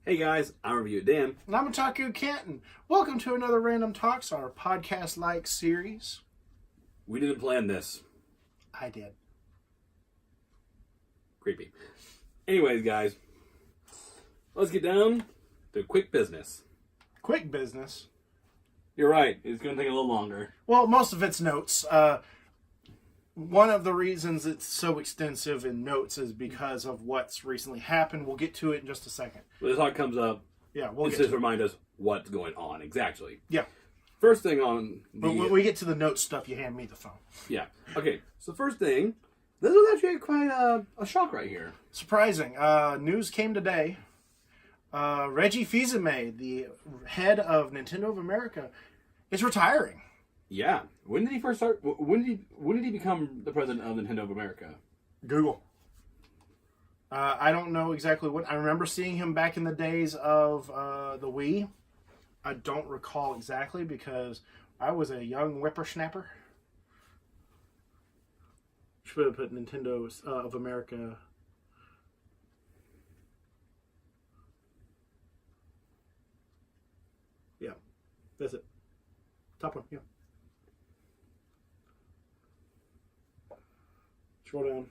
Hey guys, I'm Review Dan. And I'm Otaku Canton. Welcome to another Random Talks, our podcast-like series. We didn't plan this. I did. Creepy. Anyways, guys, let's get down to quick business. Quick business. You're right. It's going to take a little longer. Well, most of it's notes. One of the reasons it's so extensive in notes is because of what's recently happened. We'll get to it in just a second. When the talk comes up, Yeah, we'll it's get just to it. remind us what's going on exactly. Yeah. First thing on the... But when we get to the note stuff, you hand me the phone. Yeah. Okay, so first thing, this was actually quite a shock right here. Surprising. News came today. Reggie Fils-Aimé, the head of Nintendo of America, is retiring. Yeah. When did he first start? When did he become the president of Nintendo of America? Google. I don't know exactly what. I remember seeing him back in the days of the Wii. I don't recall exactly because I was a young whippersnapper. Should have put Nintendo of America. Yeah, that's it. Top one, yeah. Scroll down.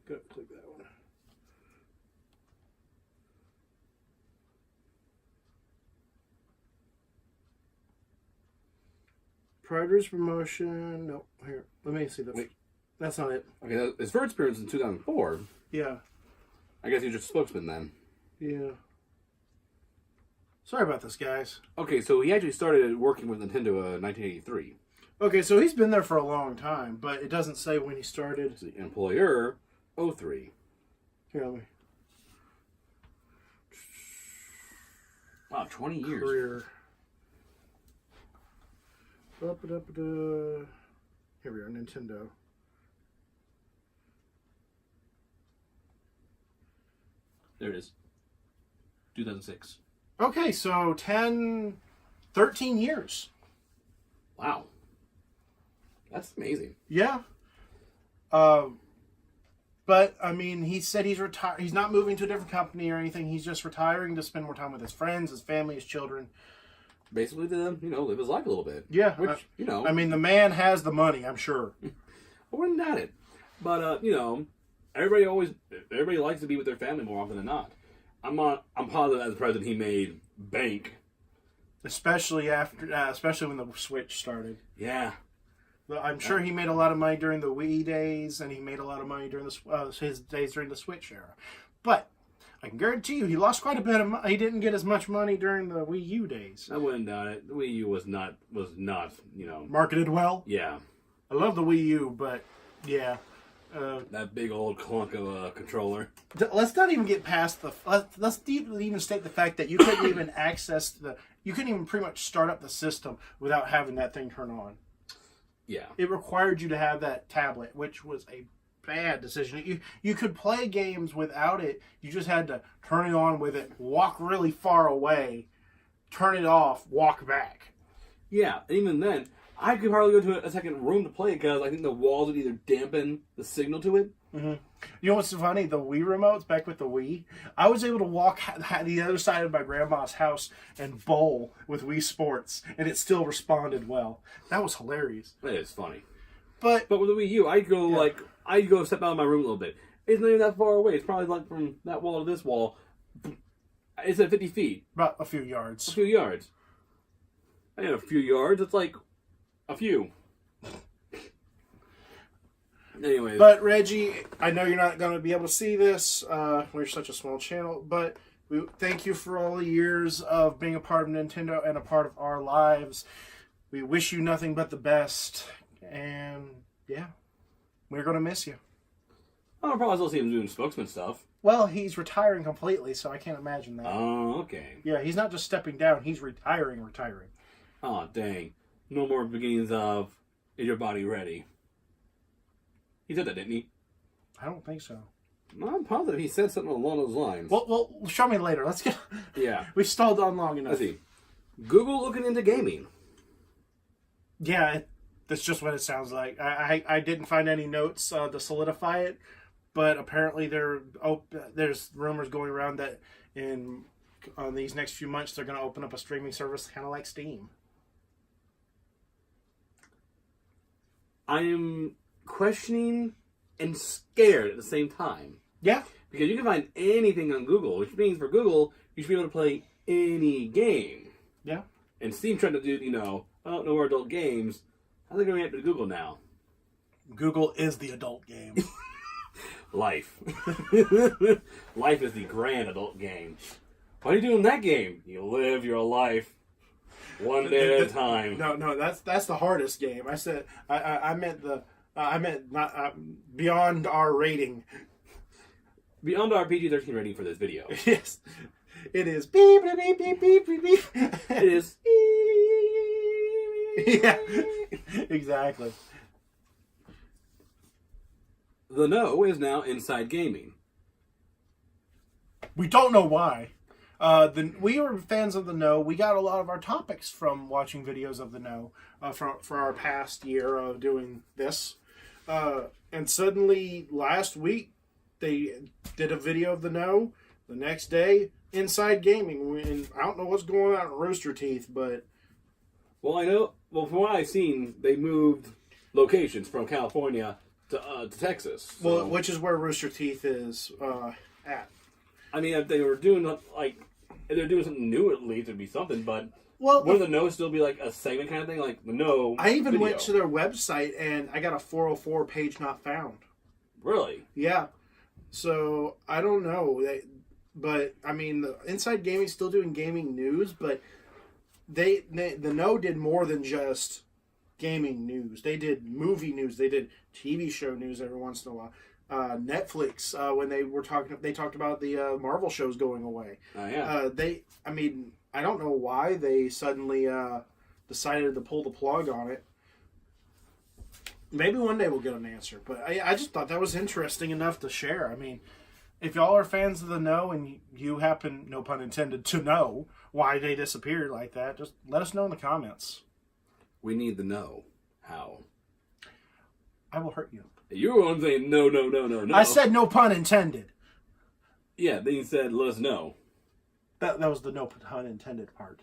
Go click that one. Predators promotion. No, here. Let me see that. Wait. That's not it. Okay, his first appearance in 2004. Yeah. I guess he's just a spokesman then. Yeah. Sorry about this, guys. Okay, so he actually started working with Nintendo in 1983. Okay, so he's been there for a long time, but it doesn't say when he started. The employer, 03. Here, let me. Wow, 20 years. Career. Ba-ba-da-ba-da. Here we are, Nintendo. There it is. 2006. Okay, so 13 years. Wow. That's amazing. Yeah. But, I mean, he said he's retired. He's not moving to a different company or anything. He's just retiring to spend more time with his friends, his family, his children. Basically to, live his life a little bit. Yeah. Which, I mean, the man has the money, I'm sure. I wouldn't doubt it. But, everybody likes to be with their family more often than not. I'm positive as president he made bank. Especially when the Switch started. Yeah. I'm sure he made a lot of money during the Wii days, and he made a lot of money during his days during the Switch era. But I can guarantee you, he lost quite a bit of money. He didn't get as much money during the Wii U days. I wouldn't doubt it. The Wii U was not, Marketed well. Yeah. I love the Wii U, but yeah. That big old clunk of a controller. Let's not even get past the. Let's even state the fact that you couldn't even you couldn't even pretty much start up the system without having that thing turn on. Yeah. It required you to have that tablet, which was a bad decision. You could play games without it. You just had to turn it on with it, walk really far away, turn it off, walk back. Yeah, and even then, I could hardly go to a second room to play it because I think the walls would either dampen the signal to it. Mm-hmm. You know what's funny? The Wii remotes, back with the Wii, I was able to walk the other side of my grandma's house and bowl with Wii Sports, and it still responded well. That was hilarious. That is funny. But with the Wii U, I'd go step out of my room a little bit. It's not even that far away. It's probably like from that wall to this wall. It's at 50 feet. About a few yards. A few yards. I mean, a few yards. It's like a few. Anyways. But Reggie, I know you're not going to be able to see this. We're such a small channel, but we thank you for all the years of being a part of Nintendo and a part of our lives. We wish you nothing but the best, and yeah, we're going to miss you. I'll probably still see him doing spokesman stuff. Well, he's retiring completely, so I can't imagine that. Oh, okay. Yeah, he's not just stepping down; he's retiring. Oh, dang! No more beginnings of "Is your body ready?" He said that, didn't he? I don't think so. I'm positive he said something along those lines. Well, show me later. Let's get. Yeah. We've stalled on long enough. Let's see. Google looking into gaming. Yeah, that's just what it sounds like. I didn't find any notes to solidify it, but apparently there's rumors going around that in these next few months they're going to open up a streaming service kind of like Steam. I am questioning and scared at the same time. Yeah. Because you can find anything on Google, which means for Google, you should be able to play any game. Yeah. And Steam trying to do, I don't know where adult games. How are they going to to Google now? Google is the adult game. Life. Life is the grand adult game. What are you doing in that game? You live your life one day at a time. No, that's the hardest game. I said I meant not beyond our rating. Beyond our PG-13 rating for this video. Yes, it is. Beep beep beep beep beep beep. It is. Yeah, exactly. The No is now Inside Gaming. We don't know why. We were fans of The No. We got a lot of our topics from watching videos of The No for our past year of doing this. And suddenly, last week, they did a video of The No. The next day, Inside Gaming. And I don't know what's going on at Rooster Teeth, but... Well, I know. Well, from what I've seen, they moved locations from California to Texas. So. Well, which is where Rooster Teeth is at. I mean, if they were doing, if they're doing something new, at least it'd be something, but... Well, would The No still be like a segment kind of thing? Like The No I even video. went to their website and I got a 404 page not found. Really? Yeah. So, I don't know. But, I mean, the Inside Gaming's still doing gaming news, but The No did more than just gaming news. They did movie news. They did TV show news every once in a while. Netflix, when they talked about the Marvel shows going away. Oh, yeah. I don't know why they suddenly decided to pull the plug on it. Maybe one day we'll get an answer, but I just thought that was interesting enough to share. I mean, if y'all are fans of The No and you happen, no pun intended, to know why they disappeared like that, just let us know in the comments. We need to know how. I will hurt you. You were the one saying no. I said no pun intended. Yeah, then you said let us know. That was the no pun intended part.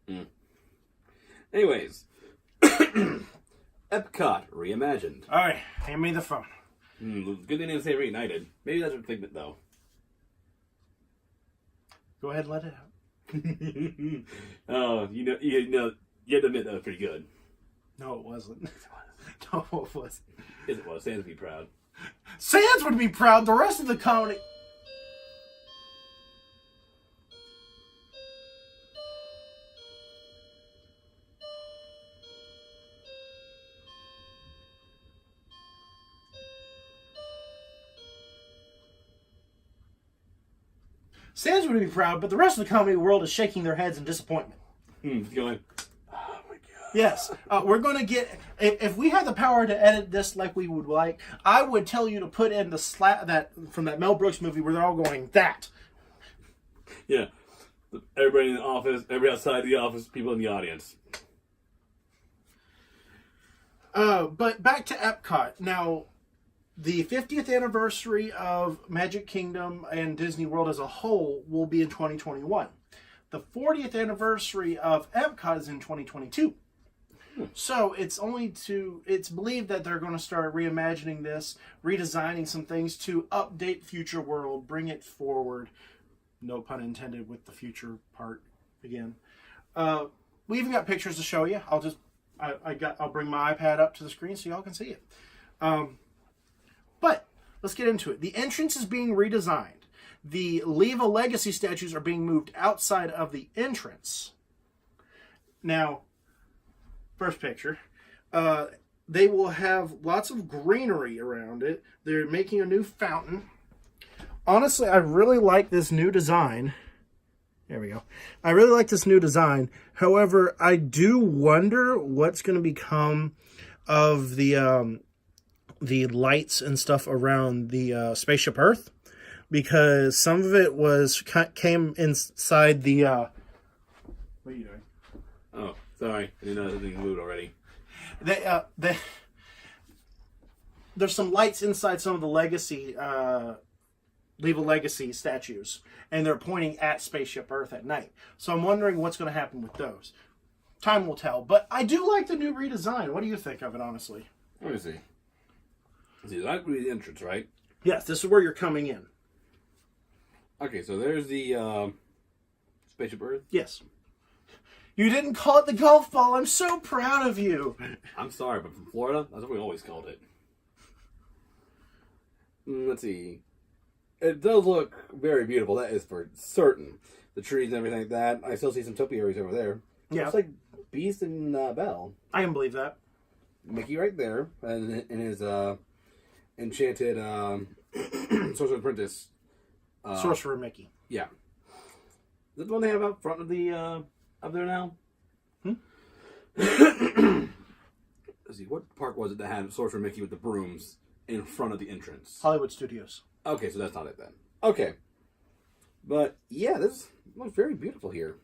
Mm. Anyways, Epcot reimagined. All right, hand me the phone. Good they didn't say reunited. Maybe that's a figment though. Go ahead and let it out. Oh, you had to admit that was pretty good. No, it wasn't. No, it wasn't. Yes, it was. Sans would be proud. Sans would be proud. The rest of the comedy... Sans would be proud, but the rest of the comedy world is shaking their heads in disappointment. Going... Oh, my God. Yes, we're going to get... If we had the power to edit this like we would like, I would tell you to put in the that from that Mel Brooks movie where they're all going, that. Yeah. Everybody in the office, everybody outside the office, people in the audience. But back to Epcot. Now, the 50th anniversary of Magic Kingdom and Disney World as a whole will be in 2021. The 40th anniversary of Epcot is in 2022. So it's believed that they're going to start reimagining this, redesigning some things to update Future World, bring it forward. No pun intended with the future part again. We even got pictures to show you. I'll bring my iPad up to the screen so y'all can see it. But let's get into it. The entrance is being redesigned. The Leave a Legacy statues are being moved outside of the entrance. Now, first picture. They will have lots of greenery around it. They're making a new fountain. Honestly, I really like this new design. There we go. I really like this new design. However, I do wonder what's going to become of the lights and stuff around the Spaceship Earth, because some of it came inside the What are you doing? Oh, sorry. I didn't know something moved already. There's some lights inside some of the legacy, Leave a Legacy statues, and they're pointing at Spaceship Earth at night. So I'm wondering what's going to happen with those. Time will tell. But I do like the new redesign. What do you think of it, honestly? Let me see. See, that would be the entrance, right? Yes, this is where you're coming in. Okay, so there's the Spaceship Earth. Yes. You didn't call it the golf ball. I'm so proud of you. I'm sorry, but from Florida, that's what we always called it. Let's see. It does look very beautiful. That is for certain. The trees and everything like that. I still see some topiaries over there. Yeah. Looks like Beast and Belle. I can believe that. Mickey right there, and in his enchanted Sorcerer's Apprentice. Sorcerer Mickey. Yeah. Is that the one they have out front of the up there now? Let's see, what park was it that had Sorcerer Mickey with the brooms in front of the entrance? Hollywood Studios. Okay, so that's not it then. Okay. But yeah, this looks very beautiful here.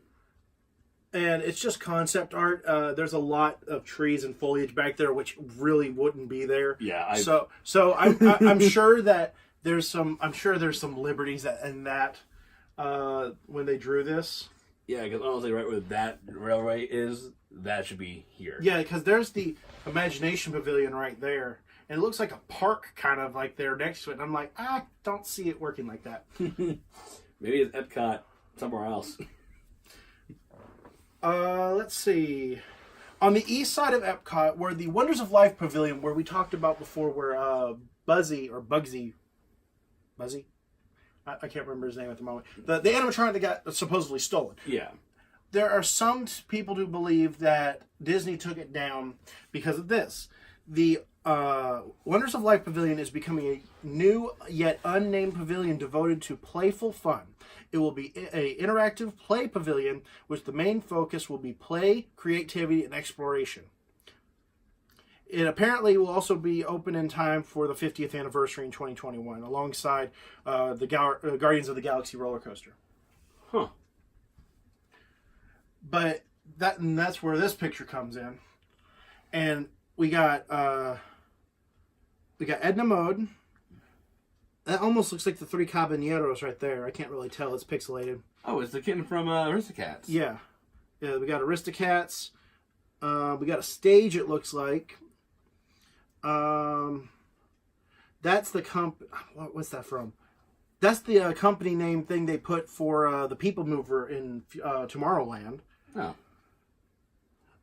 And it's just concept art. There's a lot of trees and foliage back there, which really wouldn't be there. Yeah. So I'm sure that there's some. I'm sure there's some liberties in that when they drew this. Yeah, because honestly, right where that railway is, that should be here. Yeah, because there's the Imagination Pavilion right there, and it looks like a park kind of like there next to it. And I'm like, I don't see it working like that. Maybe it's Epcot somewhere else. Let's see. On the east side of Epcot, where the Wonders of Life Pavilion, where we talked about before, where Bugsy, I can't remember his name at the moment. The animatronic that got supposedly stolen. Yeah. There are some people who believe that Disney took it down because of this. The Wonders of Life Pavilion is becoming a new yet unnamed pavilion devoted to playful fun. It will be an interactive play pavilion, which the main focus will be play, creativity, and exploration. It apparently will also be open in time for the 50th anniversary in 2021, alongside the Guardians of the Galaxy roller coaster. Huh. But that's where this picture comes in, and we got Edna Mode. That almost looks like the Three Caballeros right there. I can't really tell; it's pixelated. Oh, it's the kitten from Aristocats. Yeah, we got Aristocats. We got a stage. It looks like. That's the what's that from? That's the company name thing they put for the People Mover in Tomorrowland. Oh.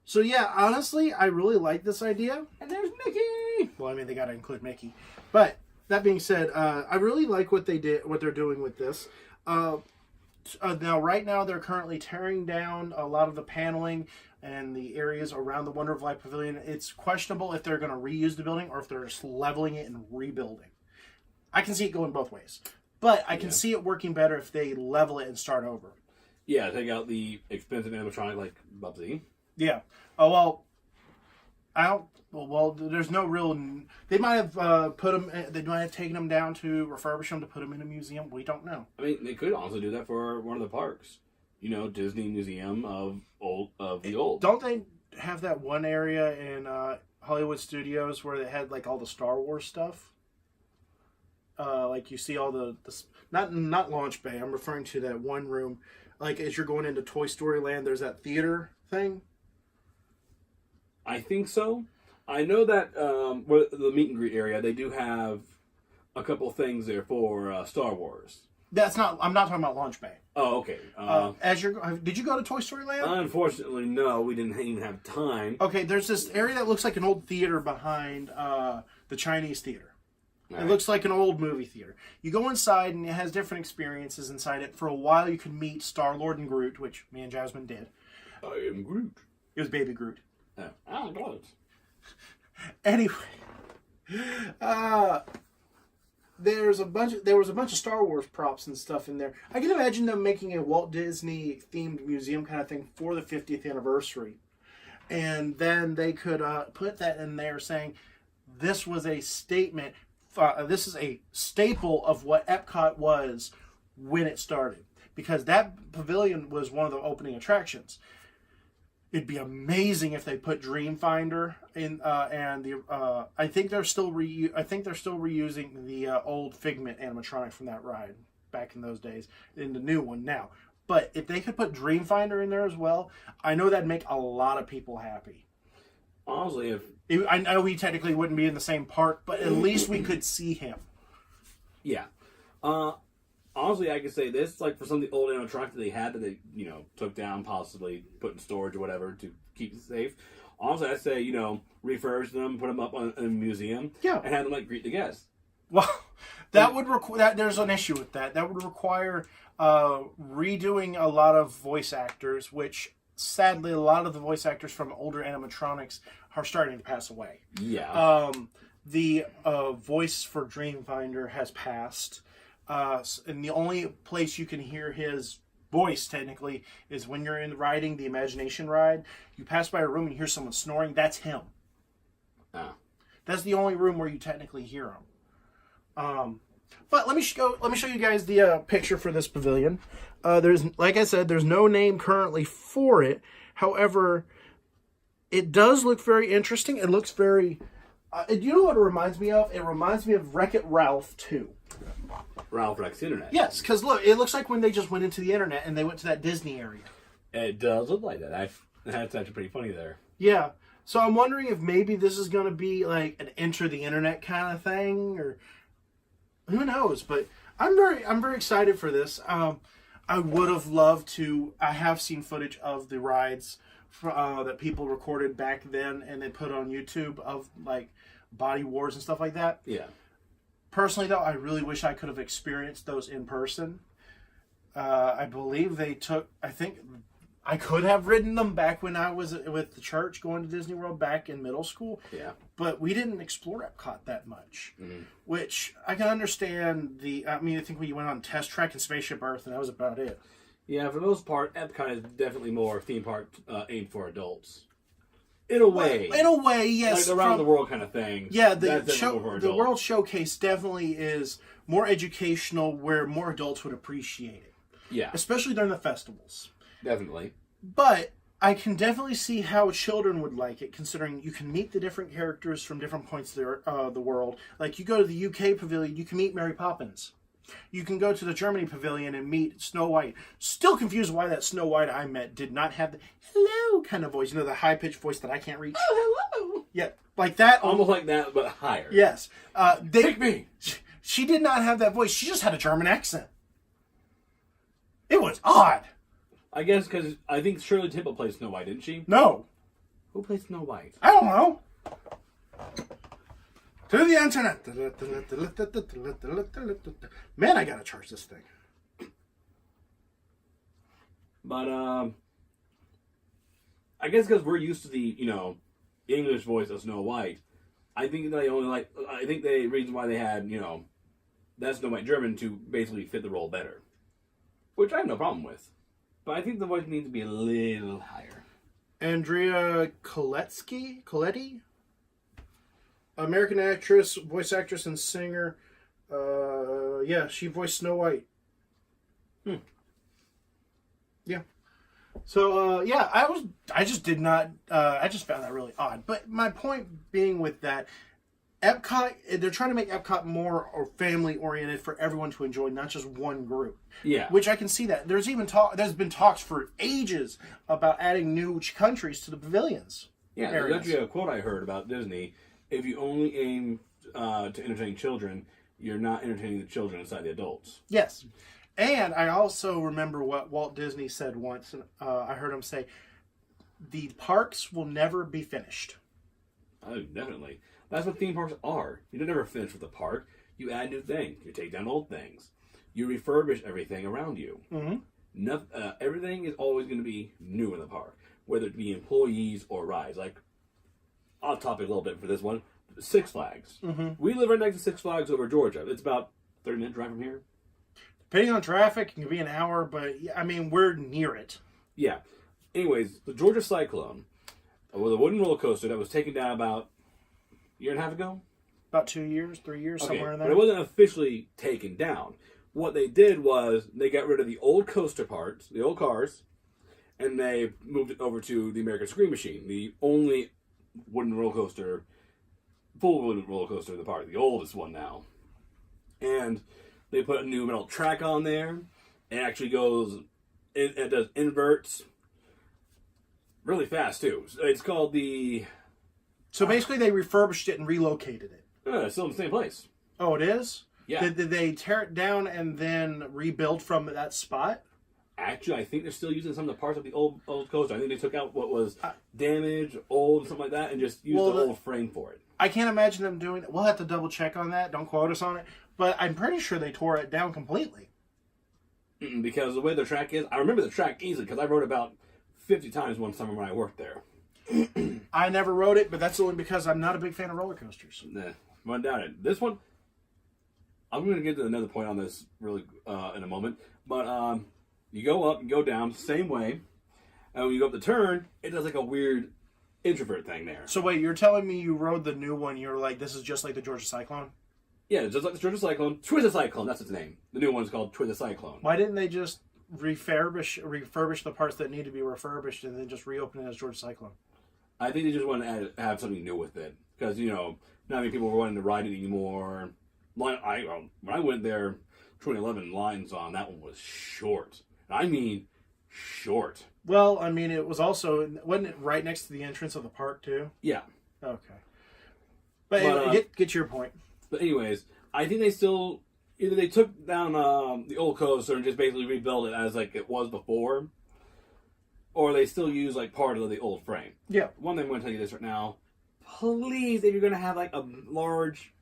So yeah, honestly, I really like this idea. And there's Mickey! Well, I mean, they got to include Mickey. But that being said, I really like what they're doing with this. Right now, they're currently tearing down a lot of the paneling and the areas around the Wonder of Life Pavilion. It's questionable if they're going to reuse the building or if they're just leveling it and rebuilding. I can see it going both ways. But I can see it working better if they level it and start over. Yeah, take out the expensive animatronic like Bubsy. Yeah. Oh, well, I don't... Well, there's no real... They might have put them... They might have taken them down to refurbish them to put them in a museum. We don't know. I mean, they could also do that for one of the parks. You know, Disney Museum of the Old. Don't they have that one area in Hollywood Studios where they had like all the Star Wars stuff? Like you see all the not Launch Bay. I'm referring to that one room. Like as you're going into Toy Story Land, there's that theater thing. I think so. I know that where the meet and greet area, they do have a couple things there for Star Wars. That's not. I'm not talking about Launch Bay. Oh, okay. Did you go to Toy Story Land? Unfortunately, no. We didn't even have time. Okay, there's this area that looks like an old theater behind the Chinese theater. It looks like an old movie theater. You go inside, and it has different experiences inside it. For a while, you can meet Star-Lord and Groot, which me and Jasmine did. I am Groot. It was Baby Groot. Oh, I got it. Anyway, there was a bunch of Star Wars props and stuff in there. I can imagine them making a Walt Disney themed museum kind of thing for the 50th anniversary, and then they could put that in there saying this was a statement. This is a staple of what Epcot was when it started, because that pavilion was one of the opening attractions. It'd be amazing if they put Dreamfinder in, and the I think they're still reusing the old Figment animatronic from that ride back in those days in the new one now. But if they could put Dreamfinder in there as well, I know that'd make a lot of people happy. Honestly, I know he technically wouldn't be in the same park, but at least we could see him. Yeah. Honestly, I could say this, like for some of the old animatronics that they had that they, took down, possibly put in storage or whatever to keep it safe. Honestly, I'd say, refurbish them, put them up in a museum, yeah, and have them greet the guests. Well, that would require. There's an issue with that. That would require redoing a lot of voice actors, which sadly a lot of the voice actors from older animatronics are starting to pass away. Yeah. The voice for Dreamfinder has passed. And the only place you can hear his voice, technically, is when you're riding the Imagination ride. You pass by a room and you hear someone snoring. That's him. Oh. That's the only room where you technically hear him. But let me show you guys the picture for this pavilion. There's, like I said, there's no name currently for it. However, it does look very interesting. It looks very... you know what it reminds me of? It reminds me of Wreck-It Ralph 2. Ralph Wrecks the Internet. Yes, because look, it looks like when they just went into the internet and they went to that Disney area. It does look like that. That's actually pretty funny there. Yeah. So I'm wondering if maybe this is going to be like an Enter the Internet kind of thing, or who knows? But I'm very excited for this. I would have loved to. I have seen footage of the rides that people recorded back then and they put on YouTube of like Body Wars and stuff like that. Yeah. Personally, though, I really wish I could have experienced those in person. I believe they took... I think I could have ridden them back when I was with the church going to Disney World back in middle school. Yeah. But we didn't explore Epcot that much. Mm-hmm. Which, I can understand I think we went on Test Track and Spaceship Earth, and that was about it. Yeah, for the most part, Epcot is definitely more a theme park aimed for adults. In a way. In a way, yes. Like around the world kind of thing. Yeah, the World Showcase definitely is more educational where more adults would appreciate it. Yeah. Especially during the festivals. Definitely. But I can definitely see how children would like it, considering you can meet the different characters from different points of the world. Like, you go to the UK Pavilion, you can meet Mary Poppins. You can go to the Germany Pavilion and meet Snow White. Still confused why that Snow White I met did not have the hello kind of voice. You know, the high-pitched voice that I can't reach? Oh, hello! Yeah, like that. Almost like that, but higher. Yes. Take me! She did not have that voice. She just had a German accent. It was odd. I guess because I think Shirley Temple played Snow White, didn't she? No. Who played Snow White? I don't know. To the internet. Man, I gotta charge this thing. But, I guess because we're used to the, English voice of Snow White, I think the reason why they had, that Snow White German to basically fit the role better. Which I have no problem with. But I think the voice needs to be a little higher. Andrea Coletti? American actress, voice actress, and singer. She voiced Snow White. Yeah. So, I just did not, I just found that really odd. But my point being with that, Epcot, they're trying to make Epcot more family-oriented for everyone to enjoy, not just one group. Yeah. Which I can see that. There's been talks for ages about adding new countries to the pavilions. Yeah, there's actually a quote I heard about Disney. If you only aim to entertain children, you're not entertaining the children inside the adults. Yes. And I also remember what Walt Disney said once. I heard him say, the parks will never be finished. Oh, definitely. That's what theme parks are. You don't ever finish with a park. You add new things. You take down old things. You refurbish everything around you. Mm-hmm. Everything is always going to be new in the park, whether it be employees or rides. Like, off topic a little bit for this one, Six Flags. Mm-hmm. We live right next to Six Flags over Georgia. It's about 30-minute drive from here. Depending on traffic, it can be an hour, but I mean, we're near it. Yeah. Anyways, the Georgia Cyclone, with a wooden roller coaster that was taken down about a year and a half ago? About 2 years, 3 years, somewhere in there. But it wasn't officially taken down. What they did was they got rid of the old coaster parts, the old cars, and they moved it over to the American Scream Machine, the only wooden roller coaster, full wooden roller coaster in the park, the oldest one now. And they put a new metal track on there. It actually goes, it does inverts really fast too. It's called the... So basically they refurbished it and relocated it. It's still in the same place. Oh, it is? Yeah. Did they tear it down and then rebuild from that spot? Actually, I think they're still using some of the parts of the old coaster. I think they took out what was damaged, old, something like that, and just used the old frame for it. I can't imagine them doing it. We'll have to double check on that. Don't quote us on it. But I'm pretty sure they tore it down completely. Because the way the track is, I remember the track easily because I rode about 50 times one summer when I worked there. I never rode it, but that's only because I'm not a big fan of roller coasters. Nah, run down it. This one, I'm going to get to another point on this really in a moment. But you go up and go down the same way. And when you go up the turn, it does like a weird introvert thing there. So wait, you're telling me you rode the new one, you're like, this is just like the Georgia Cyclone? Yeah, just like the Georgia Cyclone. Twister Cyclone, that's its name. The new one's called Twister Cyclone. Why didn't they just refurbish the parts that need to be refurbished and then just reopen it as Georgia Cyclone? I think they just want to have something new with it. Because, not many people were wanting to ride it anymore. When I went there 2011, lines on that one was short. I mean, short. Well, I mean, it was also, wasn't it right next to the entrance of the park, too? Yeah. Okay. But get your point. But anyways, I think they still, either they took down the old coaster and just basically rebuilt it as like it was before, or they still use like part of the old frame. Yeah. One thing I'm going to tell you this right now, please, if you're going to have like a large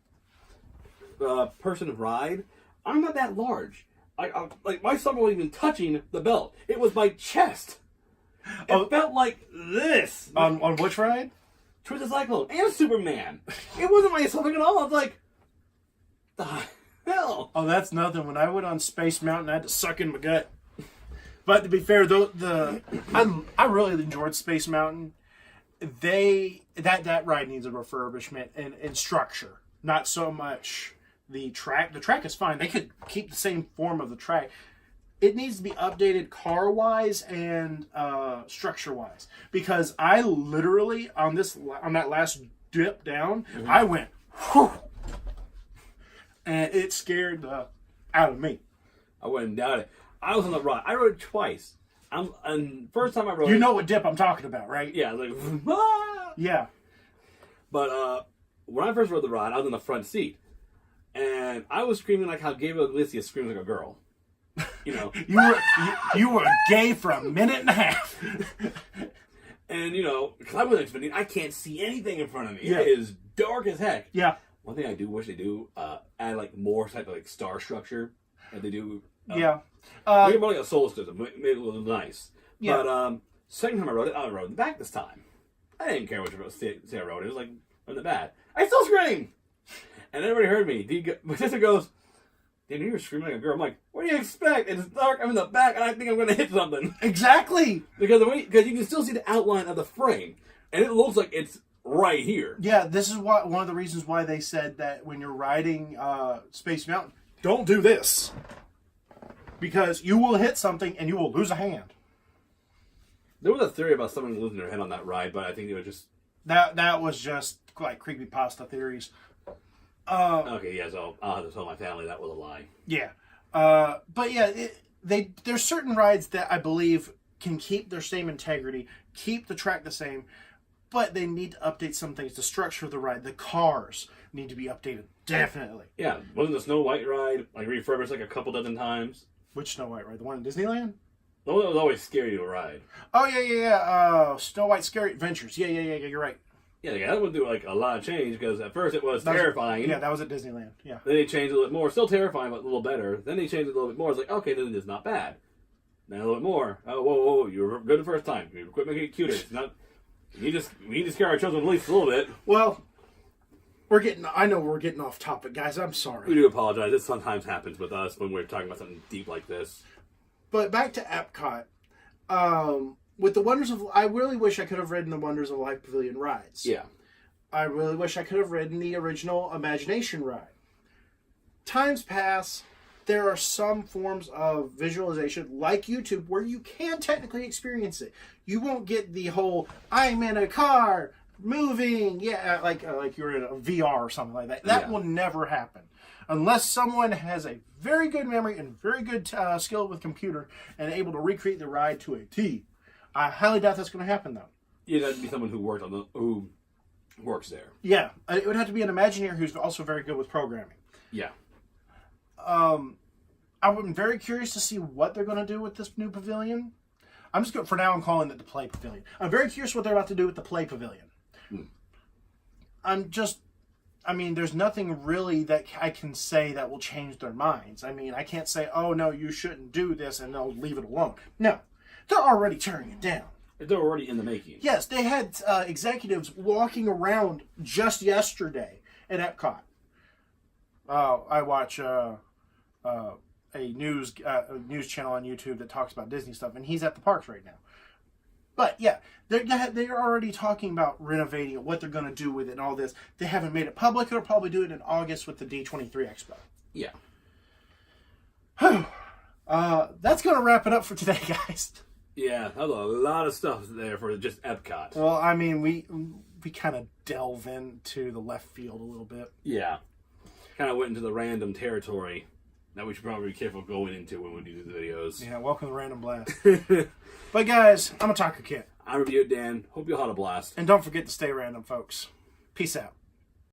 person ride, I'm not that large. I like my stomach wasn't even touching the belt. It was my chest. It felt like this. On which ride? Twister Cyclone and Superman. It wasn't my stomach at all. I was like, the hell? Oh, that's nothing. When I went on Space Mountain, I had to suck in my gut. But to be fair, I really enjoyed Space Mountain. That ride needs a refurbishment and structure, not so much the track. The track is fine. They could keep the same form of the track. It needs to be updated car-wise and structure-wise. Because I literally, on that last dip down, I went, whew, and it scared the out of me. I wouldn't doubt it. I was on the ride. I rode it twice. And first time I rode You know what dip I'm talking about, right? Yeah, like, ah! Yeah. But when I first rode the ride, I was in the front seat. And I was screaming like how Gabriel Iglesias screams like a girl. You were gay for a minute and a half. And, because I wasn't expecting, I can't see anything in front of me. Yeah. It is dark as heck. Yeah. One thing I do wish they do, add like more type of like star structure. And they do. Yeah. Maybe more like a solar system. Maybe it was nice. Yeah. But second time I rode it in the back this time. I didn't care what you say I rode it. It was like in the back. I still screamed. And everybody heard me. My sister goes, "Dude, you were screaming like a girl." I'm like, "What do you expect? It's dark. I'm in the back, and I think I'm going to hit something." Exactly. Because you can still see the outline of the frame, and it looks like it's right here. Yeah, this is one of the reasons why they said that when you're riding Space Mountain, don't do this. Because you will hit something and you will lose a hand. There was a theory about someone losing their head on that ride, but I think it was just... That was just like creepypasta theories. Okay, yeah, so I'll have to tell my family that was a lie. Yeah. But yeah, there's certain rides that I believe can keep their same integrity, keep the track the same, but they need to update some things. The structure of the ride, the cars need to be updated. Definitely. Yeah, wasn't the Snow White ride like refurbished like a couple dozen times? Which Snow White ride? The one in Disneyland? The one that was always scary to ride. Oh, yeah. Snow White Scary Adventures. Yeah, you're right. Yeah, that would do like a lot of change because at first it was terrifying. Yeah, that was at Disneyland. Yeah. Then they changed a little bit more. Still terrifying, but a little better. Then they changed it a little bit more. It's like, okay, then it's not bad. Then a little bit more. Oh, whoa. You were good the first time. You quit making it cuter. It's not... We need to scare our children at least a little bit. Well... I know we're getting off topic, guys. I'm sorry. We do apologize. This sometimes happens with us when we're talking about something deep like this. But back to Epcot. With the Wonders of... I really wish I could have ridden the Wonders of Life Pavilion rides. Yeah. I really wish I could have ridden the original Imagination ride. Times pass. there are some forms of visualization, like YouTube, where you can technically experience it. You won't get the whole, I'm in a car, moving, like you're in a VR or something like that. That will never happen. Unless someone has a very good memory and very good skill with computer and able to recreate the ride to a T. I highly doubt that's going to happen, though. Yeah, that'd be someone who works there. Yeah, it would have to be an Imagineer who's also very good with programming. Yeah. I'm very curious to see what they're going to do with this new pavilion. I'm calling it the Play Pavilion. I'm very curious what they're about to do with the Play Pavilion. There's nothing really that I can say that will change their minds. I can't say, oh, no, you shouldn't do this, and they'll leave it alone. No, they're already tearing it down. They're already in the making. Yes, they had executives walking around just yesterday at Epcot. I watch a news channel on YouTube that talks about Disney stuff, and he's at the parks right now. But yeah, they're already talking about renovating it, what they're going to do with it, and all this. They haven't made it public. They'll probably do it in August with the D23 Expo. Yeah. That's going to wrap it up for today, guys. Yeah, that's a lot of stuff there for just Epcot. Well, we kind of delve into the left field a little bit. Yeah. Kind of went into the random territory that we should probably be careful going into when we do the videos. Yeah, welcome to Randomblast. But guys, I'm a Taco Kid. I'm Review Dan. Hope you all had a blast. And don't forget to stay random, folks. Peace out.